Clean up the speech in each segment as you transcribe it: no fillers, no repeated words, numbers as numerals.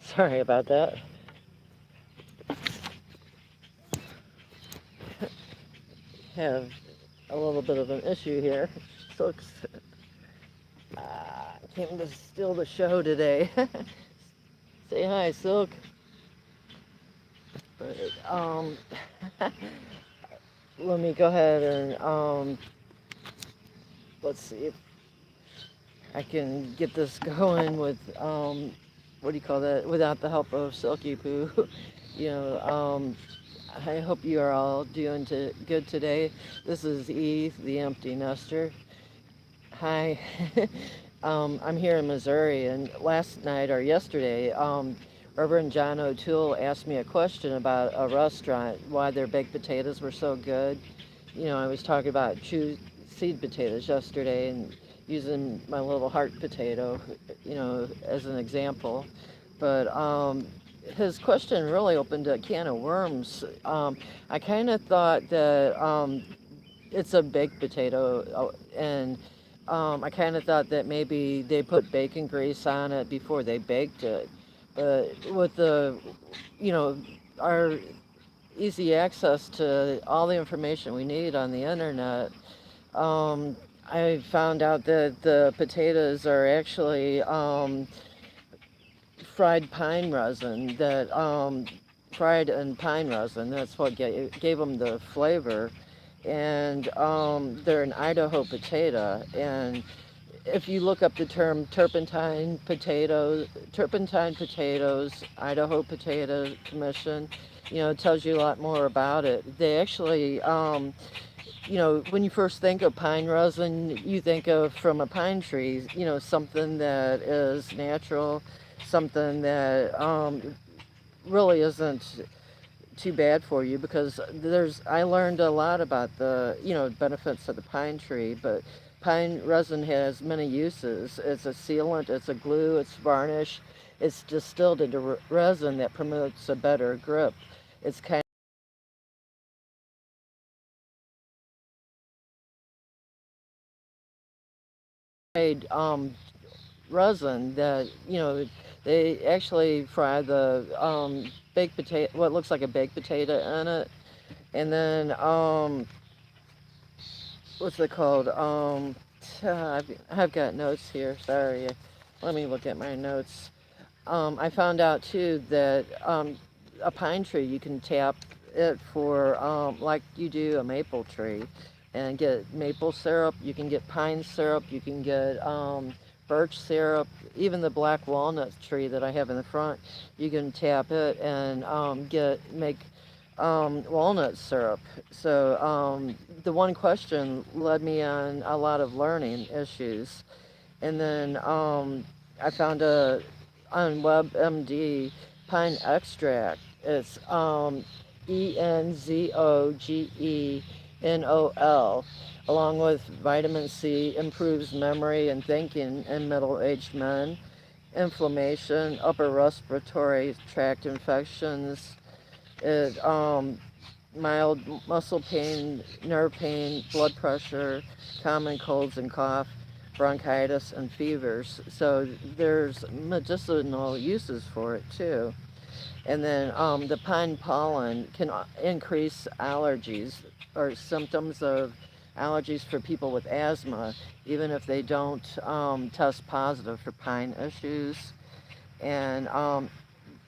Sorry about that. Have a little bit of an issue here. Silk's came to steal the show today. Say hi, Silk. But let me go ahead and let's see if I can get this going with what do you call that? Without the help of Silky Poo. you know, I hope you are all doing good today. This is Eve, the empty nester. Hi. I'm here in Missouri, and last night or yesterday, Reverend John O'Toole asked me a question about a restaurant, why their baked potatoes were so good. I was talking about seed potatoes yesterday and using my little heart potato, as an example. But his question really opened a can of worms. I kind of thought that it's a baked potato, and I kind of thought that maybe they put bacon grease on it before they baked it. But with you know, our easy access to all the information we need on the internet, um, I found out that the potatoes are actually fried pine resin that fried in pine resin. That's what gave them the flavor. And they're an Idaho potato. And if you look up the term turpentine potatoes, Idaho Potato Commission, it tells you a lot more about it. They actually, when you first think of pine resin, you think of from a pine tree, something that is natural, something that really isn't too bad for you because I learned a lot about the benefits of the pine tree, but pine resin has many uses. It's a sealant, it's a glue, it's varnish, it's distilled into resin that promotes a better grip. It's kind of resin that they actually fry the baked potato, what looks like a baked potato in it, and then what's it called? I've got notes here. Sorry, let me look at my notes. I found out too that a pine tree you can tap it for like you do a maple tree, and get maple syrup. You can get pine syrup. You can get birch syrup. Even the black walnut tree that I have in the front, you can tap it and make walnut syrup. So the one question led me on a lot of learning issues. And then I found on WebMD pine extract. It's ENZOGENOL, along with vitamin C, improves memory and thinking in middle-aged men, inflammation, upper respiratory tract infections, it mild muscle pain, nerve pain, blood pressure, common colds and cough, bronchitis, and fevers. So there's medicinal uses for it too. And then the pine pollen can increase allergies or symptoms of allergies for people with asthma, even if they don't test positive for pine issues. And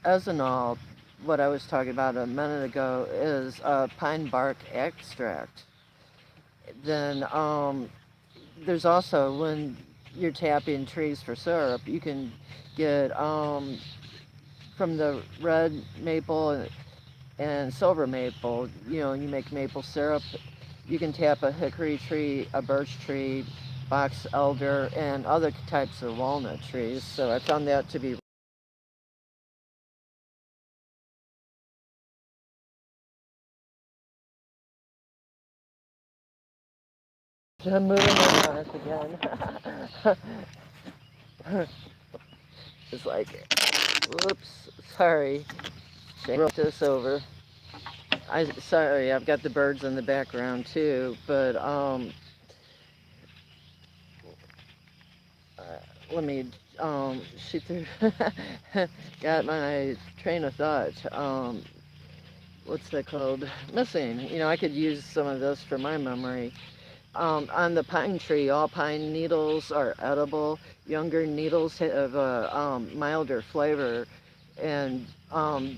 ethanol, what I was talking about a minute ago, is pine bark extract. Then there's also when you're tapping trees for syrup, you can get from the red maple and silver maple. You make maple syrup. You can tap a hickory tree, a birch tree, box elder, and other types of walnut trees. So I found that to be. I'm moving on it again. It's like, whoops, sorry. Wrote this over. Sorry, I've got the birds in the background too, but uh, let me she threw got my train of thought. What's that called? Missing. I could use some of this for my memory. On the pine tree, all pine needles are edible. Younger needles have a milder flavor and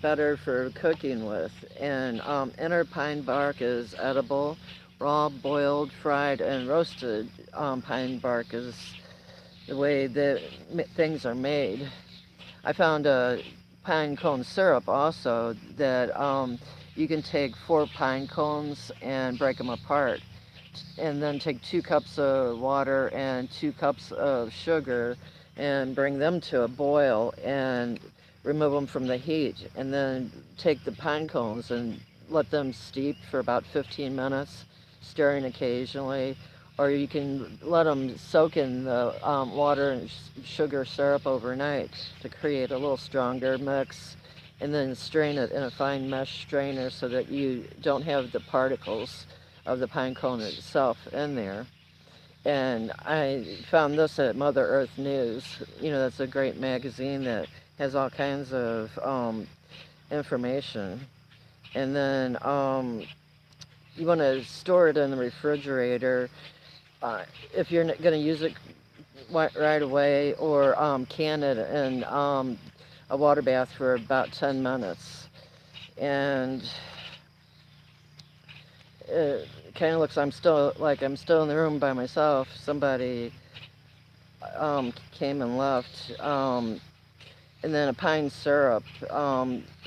better for cooking with. And inner pine bark is edible. Raw, boiled, fried, and roasted pine bark is the way that things are made. I found a pine cone syrup also that you can take 4 pine cones and break them apart and then take 2 cups of water and 2 cups of sugar and bring them to a boil and remove them from the heat and then take the pine cones and let them steep for about 15 minutes, stirring occasionally, or you can let them soak in the water and sugar syrup overnight to create a little stronger mix, and then strain it in a fine mesh strainer so that you don't have the particles of the pine cone itself in there. And I found this at Mother Earth News. That's a great magazine that has all kinds of information. And then you want to store it in the refrigerator if you're going to use it right away, or can it in a water bath for about 10 minutes. And it kind of looks I'm still in the room by myself. Somebody came and left. And then a pine syrup.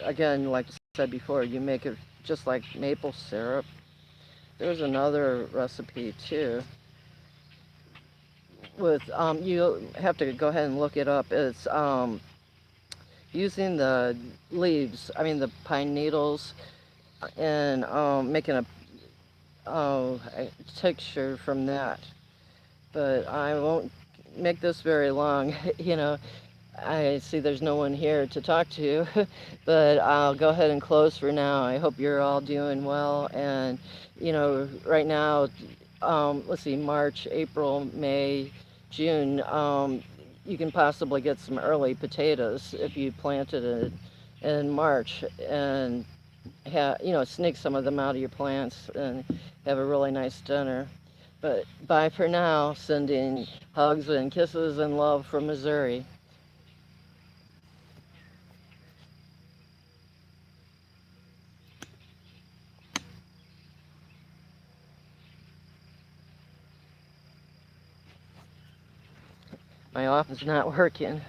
Again, like I said before, you make it just like maple syrup. There's another recipe too. With you have to go ahead and look it up. It's using the leaves, the pine needles, and making a texture from that. But I won't make this very long. I see there's no one here to talk to, but I'll go ahead and close for now. I hope you're all doing well. And, right now, let's see, March, April, May, June, you can possibly get some early potatoes if you planted it in March and sneak some of them out of your plants and have a really nice dinner. But bye for now, sending hugs and kisses and love from Missouri. My office is not working.